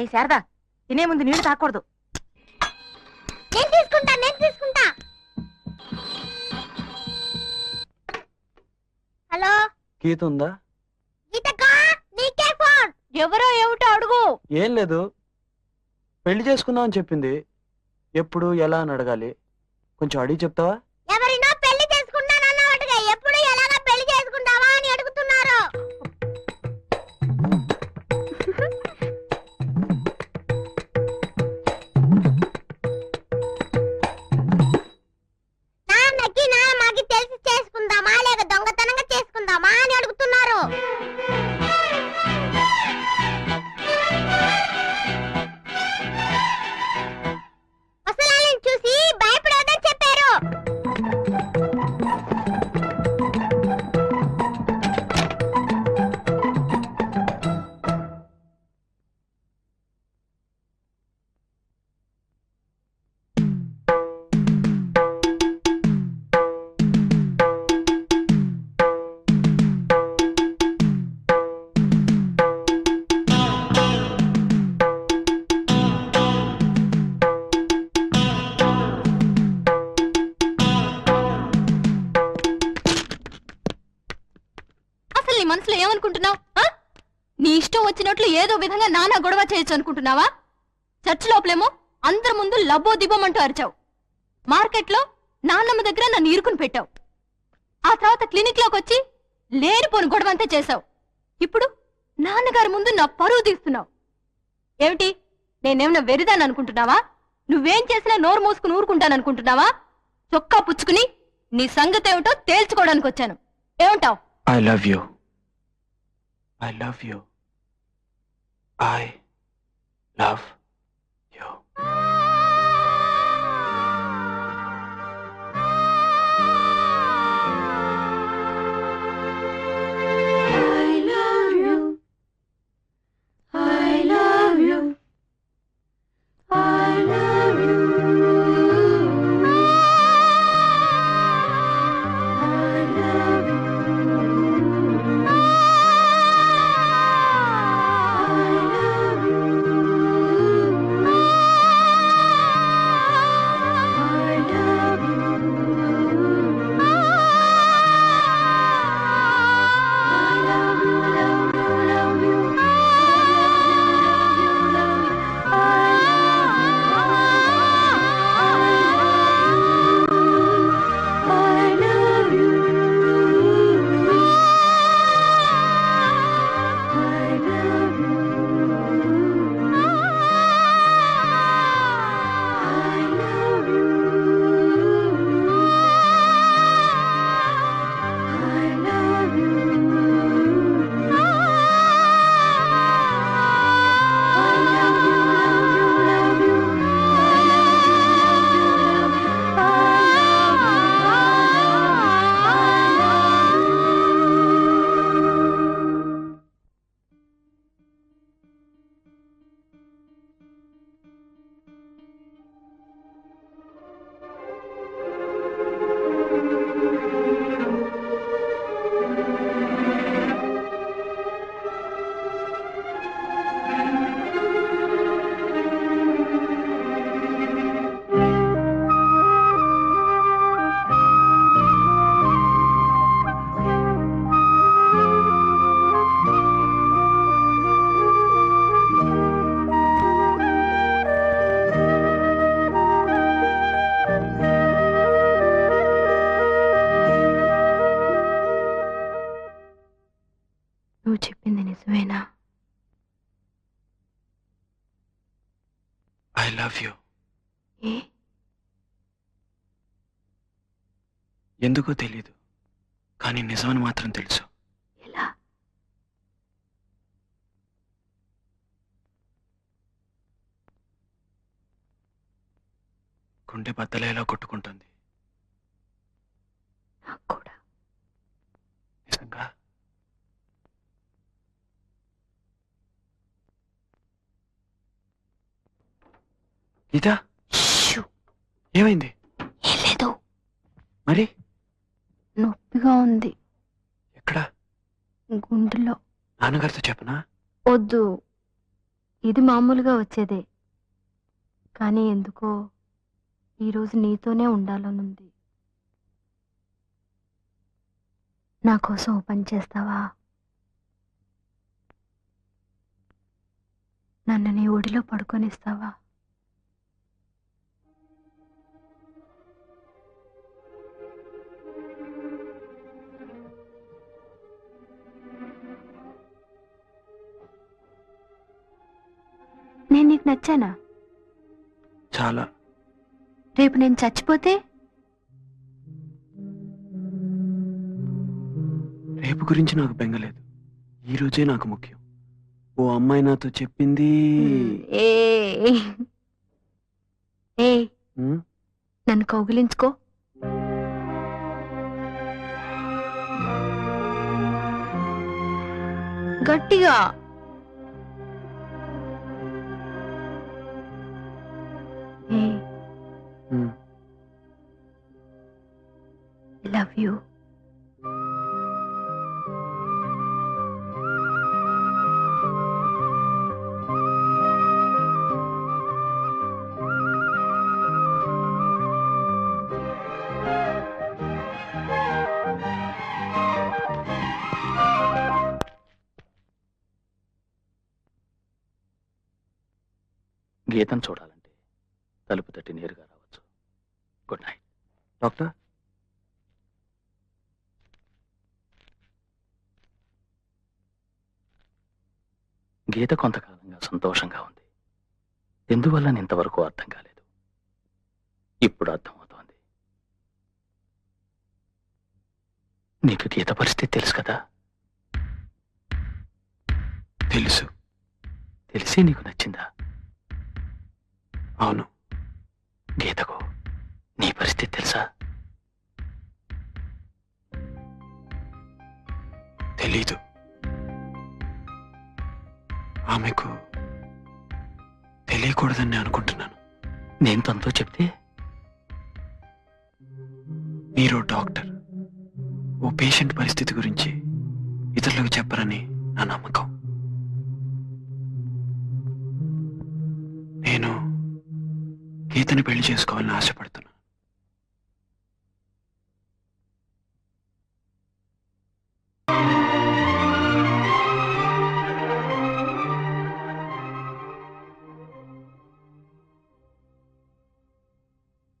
ఏ శారదా, తినే ముందు నీళ్లు తాకూడదు. నేను తీసుకుంటా. హలో, గీత ఉందా? గీతకా, నీకే ఫోన్. ఎవరో ఏమిటో అడుగు. ఏం లేదు, పెళ్లి చేసుకుందాం అని చెప్పింది. ఎప్పుడు ఎలా అని అడగాలి, కొంచెం అడిగి చెప్తావా? ఎవరినో పెళ్లి చేసుకుంటానన్నట్టుగా ఎప్పుడు ఎలాగా పెళ్లి చేసుకుంటావా అని అడుగుతున్నారు. నాన్నకి నాన్నకి తెలిసి చేసుకుందామా లేక దొంగతనంగా చేసుకుందామా అని అడుగుతున్నారు. ముసలాళ్ళని చూసి భయపడొద్దని చెప్పారు. అసలు నీ మనసులో ఏమనుకుంటున్నావు? నీ ఇష్టం వచ్చినట్లు ఏదో విధంగా నానా గొడవ చేయొచ్చు అనుకుంటున్నావా? చర్చ్ లోపలేమో అందరి ముందు లబ్బో దిబ్బోమంటూ అరిచావు. మార్కెట్లో నాన్నమ్మ దగ్గర నన్ను ఇరుకుని పెట్టావు. ఆ తర్వాత క్లినిక్ లోకి వచ్చి లేనిపోని గొడవ అంతా చేశావు. ఇప్పుడు నాన్నగారి ముందు నా పరువు తీస్తున్నావు. ఏమిటి, నేనేమన్నా వెరిదాన్ని అనుకుంటున్నావా? నువ్వేం చేసినా నోరు మూసుకుని ఊరుకుంటాననుకుంటున్నావా? చొక్కా పుచ్చుకుని నీ సంగతి ఏమిటో తేల్చుకోవడానికి వచ్చాను. ఏమంటావు? I love you. I love you. I love you. నువ్వు చెప్పింది నిజమేనా? I love you. ఏ? ఎందుకో తెలీదు, కానీ నిజమని మాత్రం తెలుసు. ఎలా? గుండె బద్దలేలా కొట్టుకుంటుంది. నాకు కూడా. నిజంగా? గీత, ఏమైంది? ఏం లేదు. మరి నొప్పిగా ఉంది. ఎక్కడ? గుండెలో. నాన్నగారితో చెప్పనా? వద్దు. ఇది మామూలుగా వచ్చేదే, కానీ ఎందుకో ఈరోజు నీతోనే ఉండాలనుంది. నా కోసం ఓ పని చేస్తావా? నన్ను నీ ఒడిలో పడుకొనిస్తావా? నేను నీకు నచ్చానా? చాలా. రేపు నేను చచ్చిపోతే? రేపు గురించి నాకు బెంగలేదు, ఈ రోజే నాకు ముఖ్యం. ఓ అమ్మాయి నాతో చెప్పింది. ఏ ఏ ఉమ్, నన్ను కౌగిలించుకో. గట్టిగా. ఏ ఉమ్. Love you. గీతను చూడాలంటే తలుపు తట్టి నేరుగా రావచ్చు. Good night. డాక్టర్, గీత కొంతకాలంగా సంతోషంగా ఉంది. ఎందువల్ల ఇంతవరకు అర్థం కాలేదు. ఇప్పుడు అర్థమవుతోంది. నీకు గీత పరిస్థితి తెలుసు కదా? తెలుసు. తెలిసి నీకు నచ్చిందా? అవును. గీతకు నీ పరిస్థితి తెలుసా? తెలీదు. ఆమెకు తెలియకూడదని అనుకుంటున్నాను. నేను తనతో చెప్తే? మీరు డాక్టర్, ఓ పేషెంట్ పరిస్థితి గురించి ఇతరులకు చెప్పరని నా నమ్మకం. నేను గీతని పెళ్లి చేసుకోవాలని ఆశపడుతున్నాను.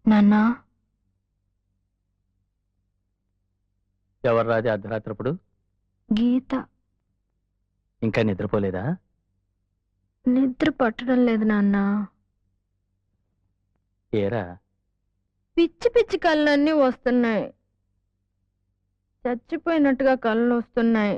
నాన్నా, ఎవరు రాజా అర్ధరాత్రప్పుడు? గీత. ఇంకా నిద్రపోలేదా? నిద్ర పట్టడం లేదు నాన్నా. ఏరా? పిచ్చి పిచ్చి కళ్ళన్నీ వస్తున్నాయి. చచ్చిపోయినట్టుగా కళ్ళు వస్తున్నాయి.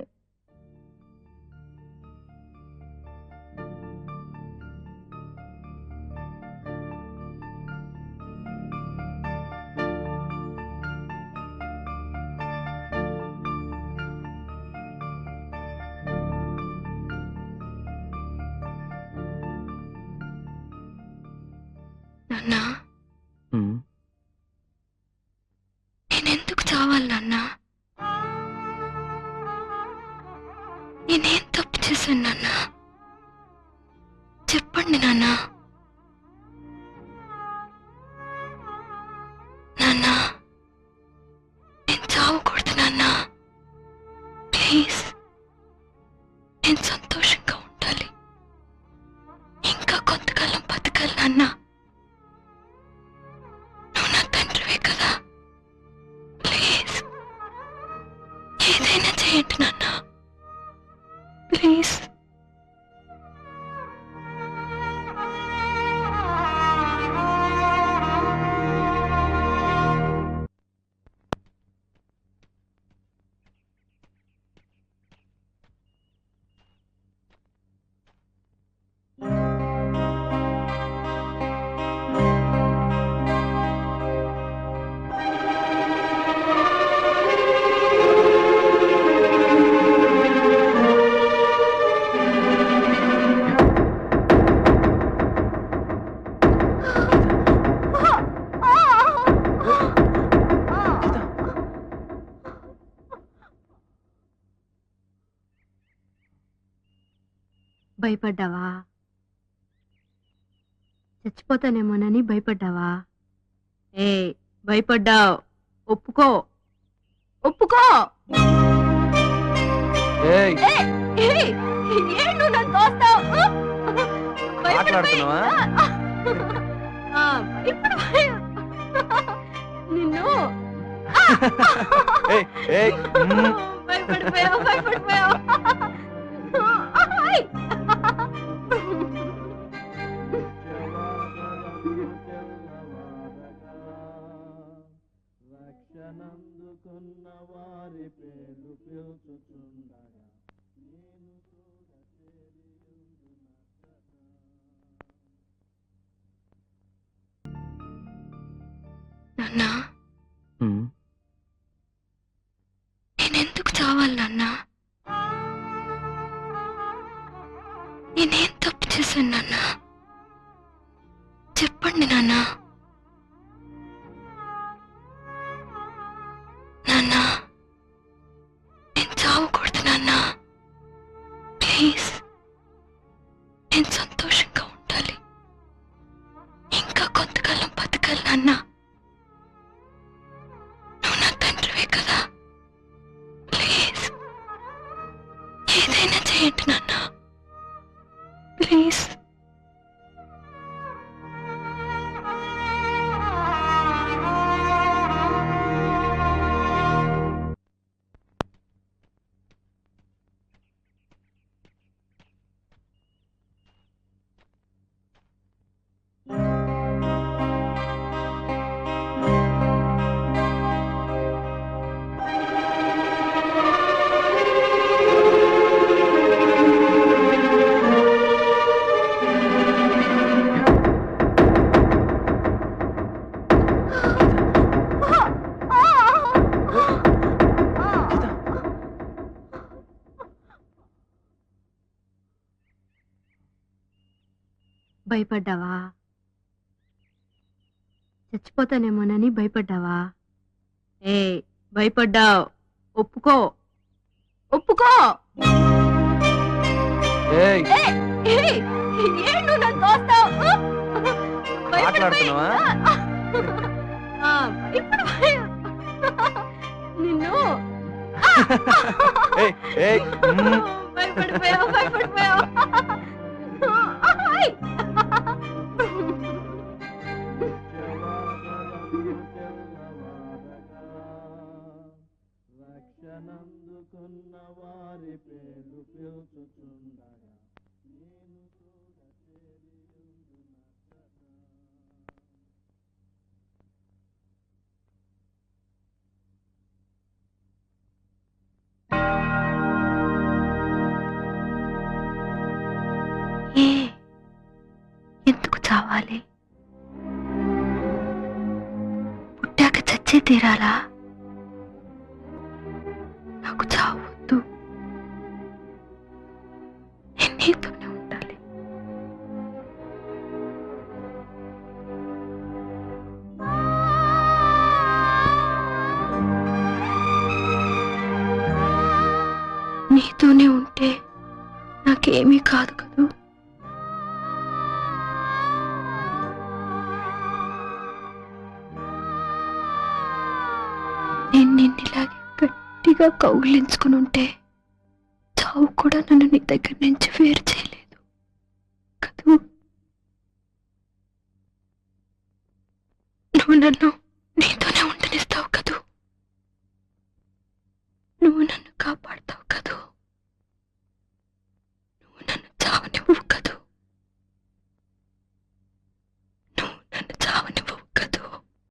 నాన్నా, ఉమ్, నేనెందుకు చావాలి నాన్నా? నేనేం తప్పు చేశాను నాన్నా? చెప్పండి నాన్నా. నాన్నా, నేను చావకూడదు నాన్నా. ప్లీజ్, నేను సంతోషంగా ఉండాలి. ఇంకా కొంతకాలం బతకాలి నాన్నా. నువ్వు నా తండ్రివే కదా. ప్లీజ్, ఏదైనా చేయండి నాన్నా. ప్లీజ్. భయపడ్డావా? చచ్చిపోతానేమోనని భయపడ్డావా? ఏ భయపడ్డావు? ఒప్పుకో, ఒప్పుకో. ఏయ్, ఏంటో నన్ను తోస్తావు? మాట్లాడుతున్నావా? నిన్ను ఏయ్, ఏయ్, భయపడిపోయావు, భయపడిపోయావు. నాన్నా, ఉమ్, నేనెందుకు చావాలి నాన్నా? నేనేం తప్పు చేశాను నాన్నా? చెప్పండి నాన్నా. నాన్నా, నేను చావకూడదు నాన్నా. ప్లీజ్, నేను సంతోషంగా ఉండాలి. ఇంకా కొంతకాలం బతకాలి నాన్నా. నువ్వు నా తండ్రివే కదా. ప్లీజ్, ఏదైనా చేయండి నాన్నా. ప్లీజ్. భయపడ్డావా? చచ్చిపోతానేమోనని భయపడ్డావా? ఏ భయపడ్డావు? ఒప్పుకో, ఒప్పుకో. ఏయ్, ఏంటో నన్ను తోస్తావు? మాట్లాడుతున్నావా? నిన్ను ఏయ్, ఏయ్, భయపడిపోయావు, భయపడిపోయావు. ఎందుకు చావాలి? పుట్టాక చచ్చే తీరాలా? నాకు చావద్దు. నేను నీతోనే ఉండాలి. నీతోనే ఉంటే నాకేమీ కాదు కదూ. నేను నిన్నిలాగే గట్టిగా కౌగిలించుకుని ఉంటే చావు కూడా నన్ను నీ దగ్గర నుంచి వేరు చేయలేదు కదూ. నువ్వు నన్ను నీతో